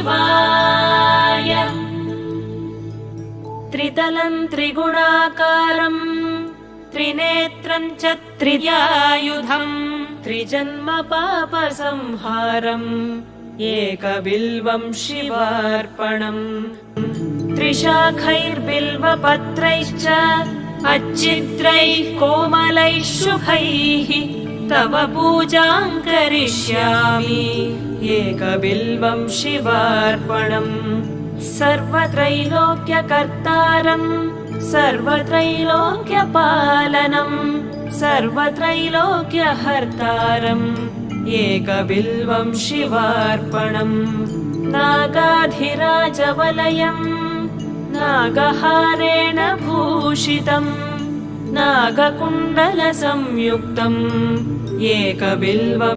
शिवाय। त्रितलं त्रिगुणाकारं त्रिनेत्रं च त्रियायुधं त्रिजन्म पापसंहारम् एकबिल्वं शिवार्पणम्। त्रिशाखैर्बिल्वपत्रैश्च अच्छिद्रैः कोमलैः शुभैः तव पूजां करिष्यामि एकबिल्वं शिवार्पणम्। सर्वत्रैलोक्यकर्तारम् सर्वत्रैलोक्यपालनम् सर्वत्रैलोक्यहर्तारम् एकबिल्वं शिवार्पणम्। नागाधिराजवलयम् नागहारेण भूषितम् नागकुण्डलसंयुक्तम् एकबिल्वम्